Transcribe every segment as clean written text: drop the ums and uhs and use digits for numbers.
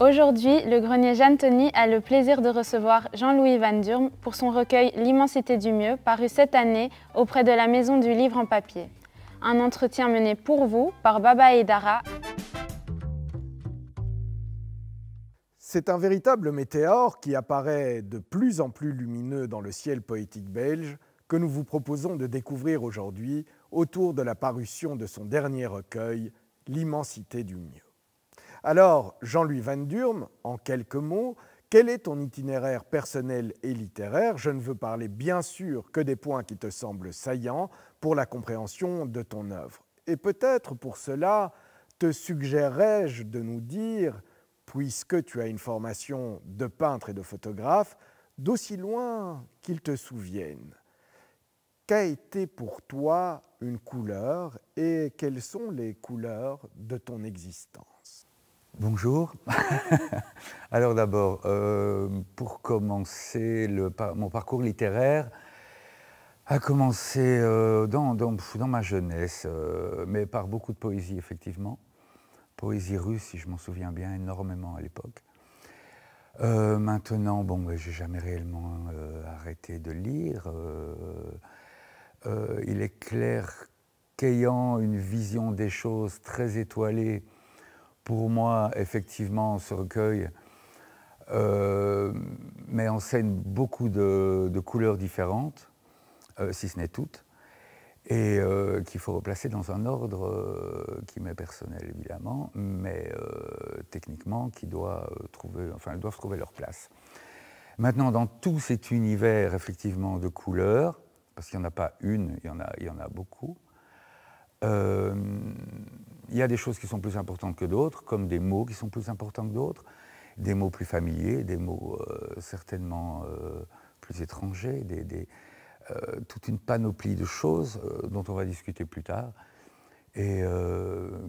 Aujourd'hui, le grenier Jeanne Tony a le plaisir de recevoir Jean-Louis Van Durme pour son recueil L'immensité du mieux, paru cette année auprès de la Maison du Livre en papier. Un entretien mené pour vous par Baba et Dara. C'est un véritable météore qui apparaît de plus en plus lumineux dans le ciel poétique belge que nous vous proposons de découvrir aujourd'hui autour de la parution de son dernier recueil, L'immensité du mieux. Alors, Jean-Louis Van Durme, en quelques mots, quel est ton itinéraire personnel et littéraire? Je ne veux parler bien sûr que des points qui te semblent saillants pour la compréhension de ton œuvre. Et peut-être pour cela, te suggérerais-je de nous dire, puisque tu as une formation de peintre et de photographe, d'aussi loin qu'il te souvienne. Qu'a été pour toi une couleur et quelles sont les couleurs de ton existence? Bonjour. Alors d'abord, pour commencer, mon parcours littéraire a commencé dans ma jeunesse, mais par beaucoup de poésie, effectivement. Poésie russe, si je m'en souviens bien, énormément à l'époque. Maintenant, bon, j'ai jamais réellement arrêté de lire. Il est clair qu'ayant une vision des choses très étoilée, pour moi, effectivement, ce recueil met en scène beaucoup de couleurs différentes, si ce n'est toutes, et qu'il faut replacer dans un ordre qui m'est personnel, évidemment, mais techniquement, qui doit elles doivent trouver leur place. Maintenant, dans tout cet univers, effectivement, de couleurs, parce qu'il n'y en a pas une, il y en a beaucoup, il y a des choses qui sont plus importantes que d'autres, comme des mots qui sont plus importants que d'autres, des mots plus familiers, des mots certainement plus étrangers, toute une panoplie de choses dont on va discuter plus tard, et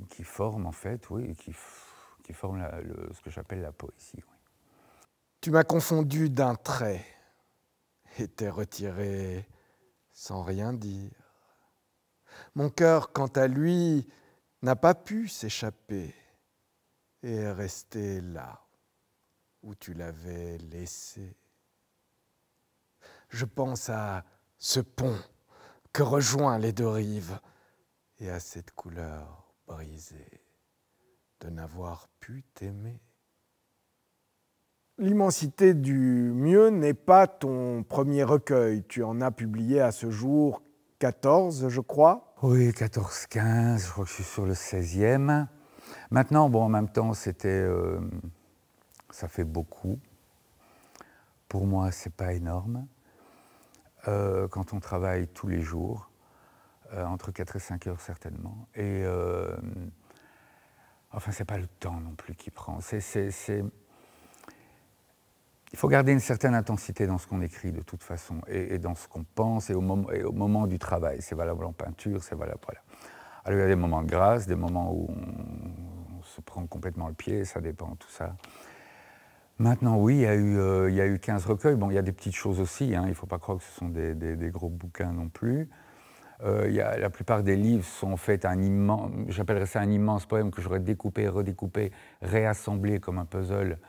qui forment en fait, oui, qui forment ce que j'appelle la poésie. Oui. Tu m'as confondu d'un trait et t'es retiré sans rien dire. Mon cœur, quant à lui, n'a pas pu s'échapper et est resté là où tu l'avais laissé. Je pense à ce pont que rejoint les deux rives et à cette couleur brisée de n'avoir pu t'aimer. L'immensité du mieux n'est pas ton premier recueil. Tu en as publié à ce jour 14, je crois. Oui, 14, 15, je crois que je suis sur le 16e. Maintenant, bon, en même temps, ça fait beaucoup. Pour moi, c'est pas énorme. Quand on travaille tous les jours, entre 4 et 5 heures certainement. Et enfin, c'est pas le temps non plus qui prend. Il faut garder une certaine intensité dans ce qu'on écrit de toute façon, et dans ce qu'on pense, et au moment du travail. C'est valable en peinture, c'est valable, voilà. Alors il y a des moments de grâce, des moments où on se prend complètement le pied, ça dépend, tout ça. Maintenant, oui, il y a eu 15 recueils. Bon, il y a des petites choses aussi, hein, il ne faut pas croire que ce sont des gros bouquins non plus. La plupart des livres sont faits j'appellerais ça un immense poème que j'aurais découpé, redécoupé, réassemblé comme un puzzle,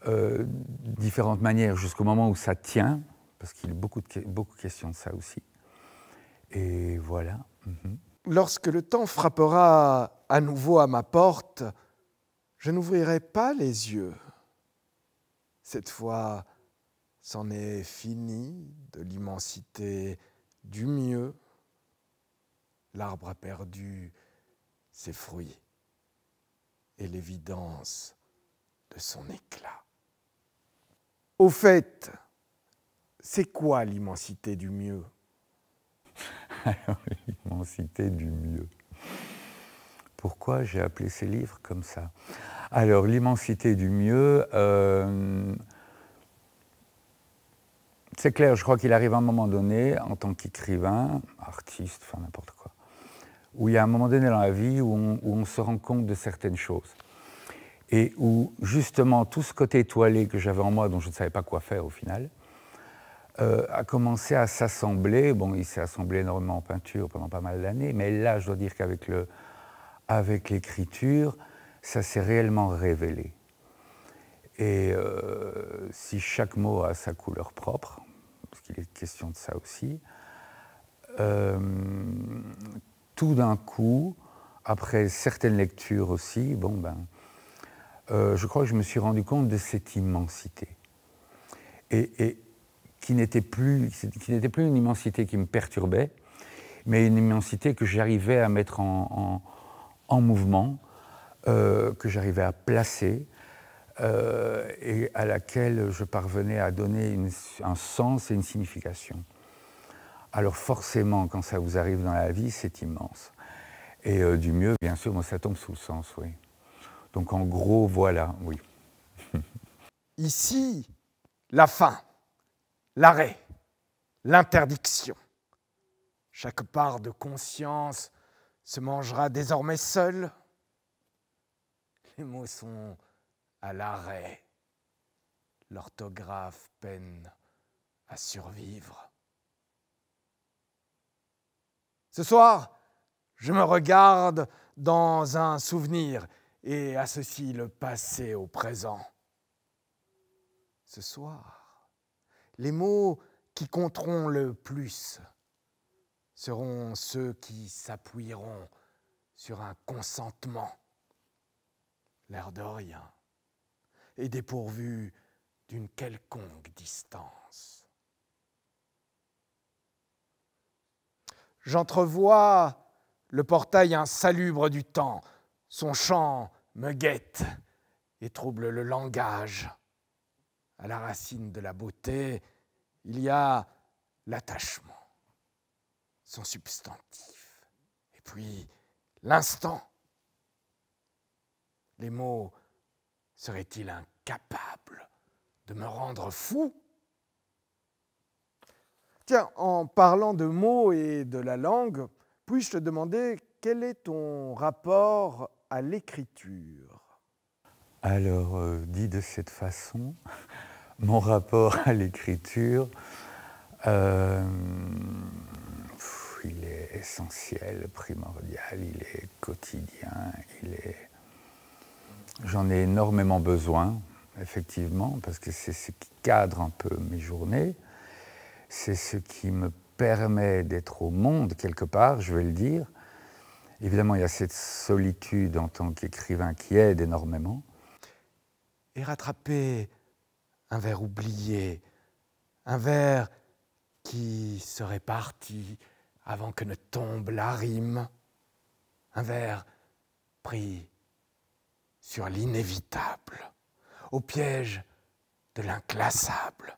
différentes manières jusqu'au moment où ça tient, parce qu'il y a beaucoup question de ça aussi. Et voilà. Lorsque le temps frappera à nouveau à ma porte, je n'ouvrirai pas les yeux. Cette fois, c'en est fini de l'immensité du mieux. L'arbre a perdu ses fruits et l'évidence de son éclat. Au fait, c'est quoi l'immensité du mieux? Alors, l'immensité du mieux. Pourquoi j'ai appelé ces livres comme ça? Alors, l'immensité du mieux, c'est clair, je crois qu'il arrive à un moment donné, en tant qu'écrivain, artiste, enfin n'importe quoi, où il y a un moment donné dans la vie où on se rend compte de certaines choses. Et où, justement, tout ce côté étoilé que j'avais en moi, dont je ne savais pas quoi faire au final, a commencé à s'assembler. Bon, il s'est assemblé énormément en peinture pendant pas mal d'années, mais là, je dois dire qu'avec l'écriture, ça s'est réellement révélé. Et si chaque mot a sa couleur propre, parce qu'il est question de ça aussi, tout d'un coup, après certaines lectures aussi, je crois que je me suis rendu compte de cette immensité. Et qui n'était plus une immensité qui me perturbait, mais une immensité que j'arrivais à mettre en mouvement, que j'arrivais à placer, et à laquelle je parvenais à donner un sens et une signification. Alors forcément, quand ça vous arrive dans la vie, c'est immense. Et du mieux, bien sûr, moi, ça tombe sous le sens, oui. Donc en gros, voilà, oui. Ici, la fin, l'arrêt, l'interdiction. Chaque part de conscience se mangera désormais seule. Les mots sont à l'arrêt. L'orthographe peine à survivre. Ce soir, je me regarde dans un souvenir et associe le passé au présent. Ce soir, les mots qui compteront le plus seront ceux qui s'appuieront sur un consentement, l'air de rien, et dépourvu d'une quelconque distance. J'entrevois le portail insalubre du temps, son chant me guette et trouble le langage. À la racine de la beauté, il y a l'attachement, son substantif, et puis l'instant. Les mots seraient-ils incapables de me rendre fou? Tiens, en parlant de mots et de la langue, puis-je te demander quel est ton rapport à l'écriture? Alors, dit de cette façon, mon rapport à l'écriture, il est essentiel, primordial, il est quotidien, j'en ai énormément besoin, effectivement, parce que c'est ce qui cadre un peu mes journées, c'est ce qui me permet d'être au monde quelque part, je vais le dire. Évidemment, il y a cette solitude en tant qu'écrivain qui aide énormément. Et rattraper un vers oublié, un vers qui serait parti avant que ne tombe la rime, un vers pris sur l'inévitable, au piège de l'inclassable,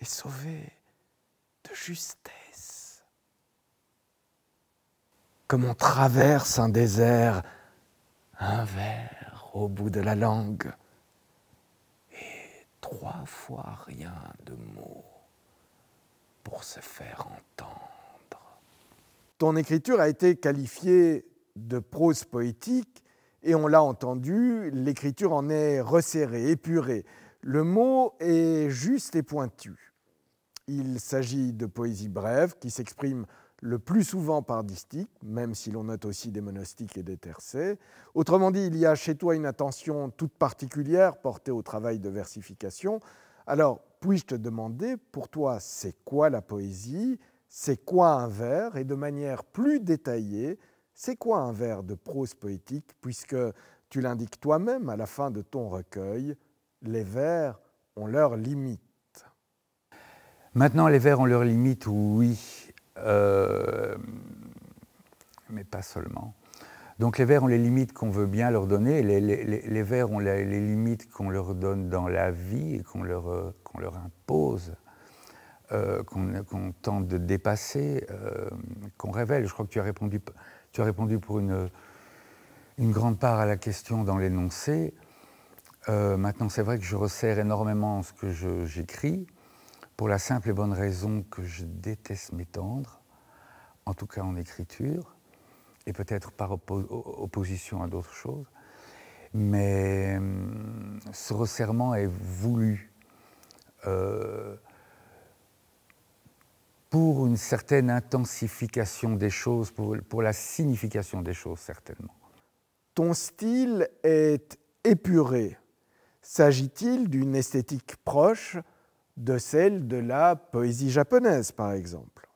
et sauvé de justesse. Comme on traverse un désert, un vers au bout de la langue, et 3 fois rien de mots pour se faire entendre. Ton écriture a été qualifiée de prose poétique, et on l'a entendu, l'écriture en est resserrée, épurée. Le mot est juste et pointu. Il s'agit de poésie brève qui s'exprime le plus souvent par distique, même si l'on note aussi des monostiques et des tercets. Autrement dit, il y a chez toi une attention toute particulière portée au travail de versification. Alors, puis-je te demander, pour toi, c'est quoi la poésie? C'est quoi un vers? Et de manière plus détaillée, c'est quoi un vers de prose poétique, puisque tu l'indiques toi-même à la fin de ton recueil, les vers ont leurs limites. Maintenant, les vers ont leurs limites, oui, mais pas seulement. Donc les vers ont les limites qu'on veut bien leur donner, les vers ont les limites qu'on leur donne dans la vie et qu'on leur impose, qu'on tente de dépasser, qu'on révèle. Je crois que tu as répondu pour une grande part à la question dans l'énoncé. Maintenant, c'est vrai que je resserre énormément ce que j'écris, pour la simple et bonne raison que je déteste m'étendre, en tout cas en écriture, et peut-être par opposition à d'autres choses. Mais ce resserrement est voulu pour une certaine intensification des choses, pour la signification des choses, certainement. Ton style est épuré. S'agit-il d'une esthétique proche de celle de la poésie japonaise, par exemple?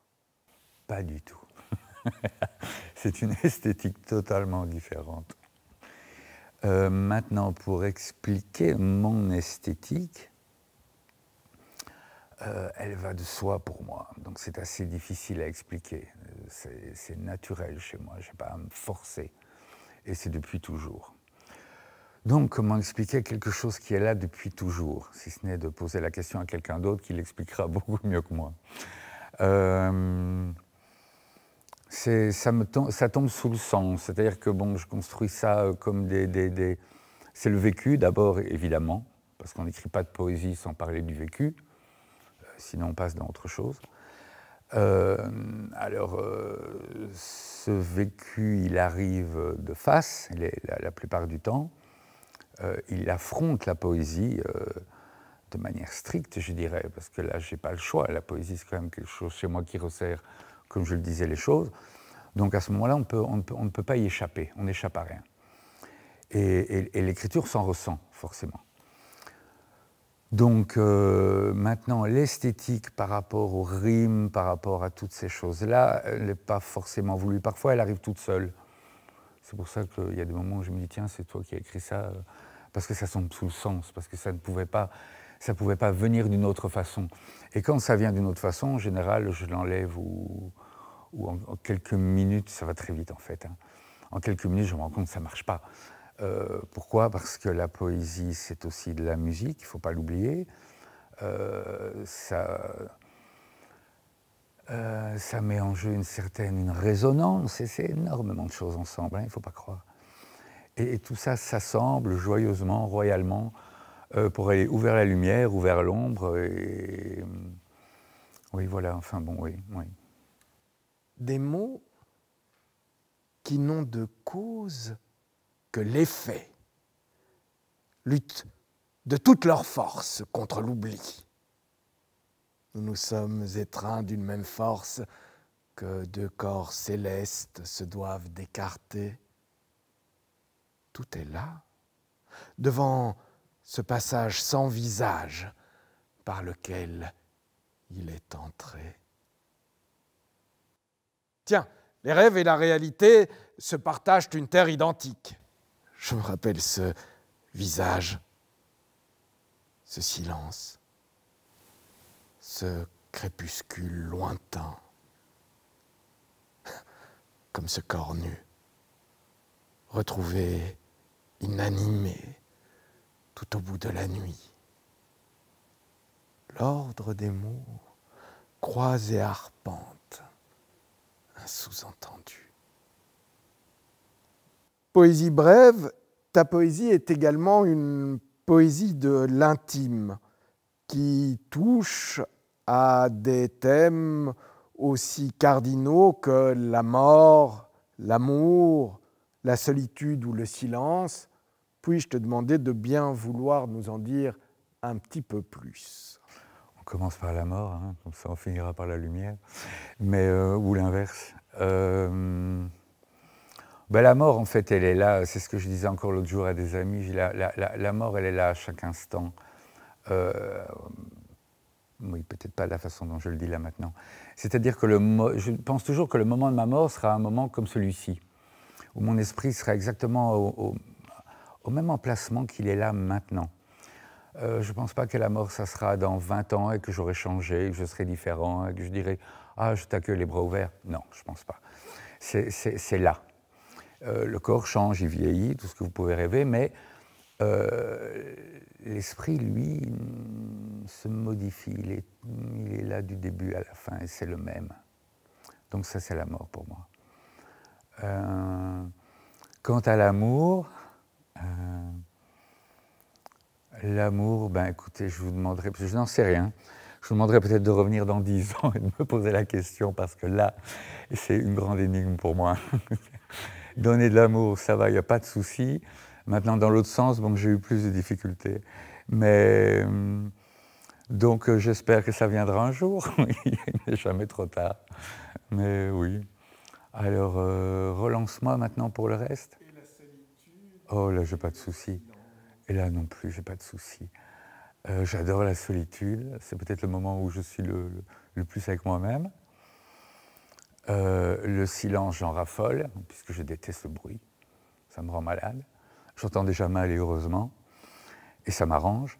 Pas du tout. C'est une esthétique totalement différente. Maintenant, pour expliquer mon esthétique, elle va de soi pour moi. Donc c'est assez difficile à expliquer. C'est naturel chez moi, je n'ai pas à me forcer. Et c'est depuis toujours. Donc comment expliquer quelque chose qui est là depuis toujours, si ce n'est de poser la question à quelqu'un d'autre qui l'expliquera beaucoup mieux que moi. Ça tombe sous le sens, c'est-à-dire que bon, je construis ça comme c'est le vécu d'abord, évidemment, parce qu'on n'écrit pas de poésie sans parler du vécu, sinon on passe dans autre chose. Ce vécu, il arrive de face, la plupart du temps, il affronte la poésie de manière stricte, je dirais, parce que là, je n'ai pas le choix, la poésie, c'est quand même quelque chose chez moi qui resserre, comme je le disais, les choses. Donc à ce moment-là, on ne peut pas y échapper, on n'échappe à rien. Et l'écriture s'en ressent, forcément. Donc maintenant, l'esthétique par rapport aux rimes, par rapport à toutes ces choses-là, elle n'est pas forcément voulue. Parfois, elle arrive toute seule. C'est pour ça qu'il y a des moments où je me dis, tiens, c'est toi qui as écrit ça, parce que ça tombe sous le sens, parce que ça ne pouvait pas venir d'une autre façon. Et quand ça vient d'une autre façon, en général, je l'enlève ou en quelques minutes, ça va très vite en fait. Hein. En quelques minutes, je me rends compte que ça ne marche pas. Pourquoi? Parce que la poésie, c'est aussi de la musique, il ne faut pas l'oublier. Ça met en jeu une résonance, et c'est énormément de choses ensemble, hein, il ne faut pas croire. Et tout ça s'assemble joyeusement, royalement, pour aller ou vers la lumière, ou vers l'ombre. Oui, voilà, enfin bon, oui. Des mots qui n'ont de cause que l'effet, luttent de toute leur force contre l'oubli. Nous nous sommes étreints d'une même force que deux corps célestes se doivent d'écarter. Tout est là, devant ce passage sans visage par lequel il est entré. Tiens, les rêves et la réalité se partagent une terre identique. Je me rappelle ce visage, ce silence, ce crépuscule lointain, comme ce corps nu, retrouvé inanimé tout au bout de la nuit. L'ordre des mots croise et arpente un sous-entendu. Poésie brève, ta poésie est également une poésie de l'intime qui touche à des thèmes aussi cardinaux que la mort, l'amour, la solitude ou le silence. Puis-je te demander de bien vouloir nous en dire un petit peu plus? On commence par la mort, hein, comme ça on finira par la lumière, mais, ou l'inverse. La mort, en fait, elle est là, c'est ce que je disais encore l'autre jour à des amis, la mort, elle est là à chaque instant. Oui, peut-être pas de la façon dont je le dis là maintenant. C'est-à-dire que je pense toujours que le moment de ma mort sera un moment comme celui-ci, où mon esprit sera exactement au même emplacement qu'il est là maintenant. Je ne pense pas que la mort, ça sera dans 20 ans et que j'aurai changé, que je serai différent, et que je dirai « Ah, je t'accueille les bras ouverts ». Non, je ne pense pas. C'est là. Le corps change, il vieillit, tout ce que vous pouvez rêver, mais l'esprit, lui, se modifie. Il est là du début à la fin et c'est le même. Donc ça, c'est la mort pour moi. Quant à l'amour, écoutez, je vous demanderai, parce que je n'en sais rien, je vous demanderai peut-être de revenir dans 10 ans et de me poser la question, parce que là, c'est une grande énigme pour moi. Donner de l'amour, ça va, il n'y a pas de souci. Maintenant, dans l'autre sens, j'ai eu plus de difficultés. Mais donc, j'espère que ça viendra un jour. Il n'est jamais trop tard. Mais oui. Alors, relance-moi maintenant pour le reste. Et la solitude. Oh là, j'ai pas de souci. Et là non plus, j'ai pas de souci. J'adore la solitude, c'est peut-être le moment où je suis le plus avec moi-même. Le silence, j'en raffole, puisque je déteste le bruit. Ça me rend malade. J'entends déjà mal et heureusement. Et ça m'arrange.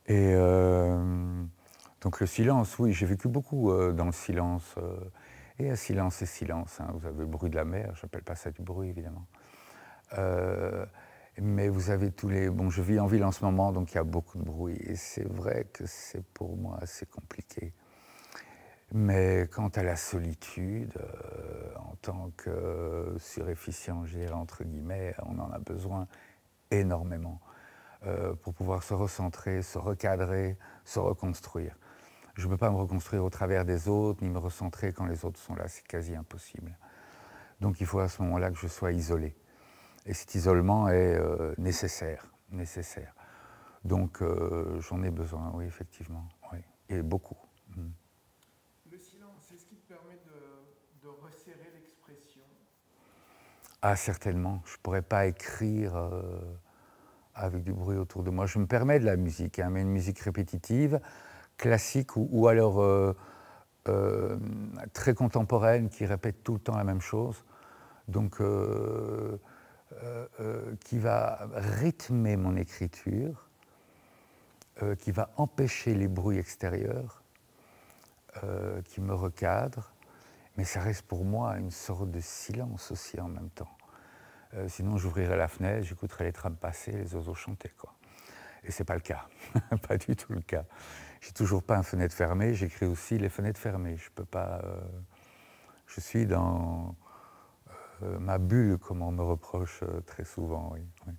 Et donc le silence, oui, j'ai vécu beaucoup dans le silence. Et à silence et silence. Hein. Vous avez le bruit de la mer, je n'appelle pas ça du bruit, évidemment. Mais vous avez tous les... Bon, je vis en ville en ce moment, donc il y a beaucoup de bruit. Et c'est vrai que c'est pour moi assez compliqué. Mais quant à la solitude, en tant que suréfficient, je dirais, entre guillemets, on en a besoin énormément pour pouvoir se recentrer, se recadrer, se reconstruire. Je ne peux pas me reconstruire au travers des autres, ni me recentrer quand les autres sont là, c'est quasi impossible. Donc il faut à ce moment-là que je sois isolé. Et cet isolement est nécessaire. Donc j'en ai besoin, oui, effectivement, oui, et beaucoup. Le silence, est-ce qu'il te permet de resserrer l'expression? Ah, certainement. Je ne pourrais pas écrire avec du bruit autour de moi. Je me permets de la musique, hein, mais une musique répétitive, classique ou alors très contemporaine qui répète tout le temps la même chose. Donc, qui va rythmer mon écriture, qui va empêcher les bruits extérieurs, qui me recadre, mais ça reste pour moi une sorte de silence aussi en même temps. Sinon, j'ouvrirais la fenêtre, j'écouterais les trams passer, les oiseaux chanter, quoi. Et c'est pas le cas, pas du tout le cas. J'ai toujours pas une fenêtre fermée, j'écris aussi les fenêtres fermées. Je peux pas. Je suis dans ma bulle, comme on me reproche très souvent, oui. Oui.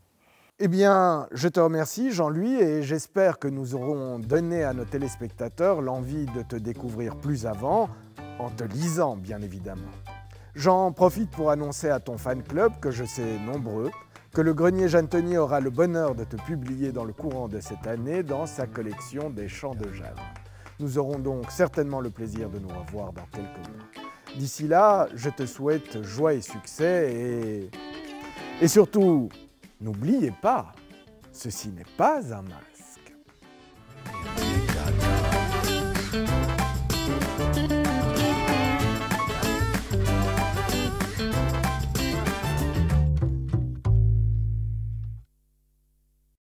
Eh bien, je te remercie, Jean-Louis, et j'espère que nous aurons donné à nos téléspectateurs l'envie de te découvrir plus avant, en te lisant, bien évidemment. J'en profite pour annoncer à ton fan club, que je sais nombreux, que le Grenier Jeanne-Tony aura le bonheur de te publier dans le courant de cette année dans sa collection des Chants de Jeanne. Nous aurons donc certainement le plaisir de nous revoir dans quelques mois. D'ici là, je te souhaite joie et succès et surtout, n'oubliez pas, ceci n'est pas un mal.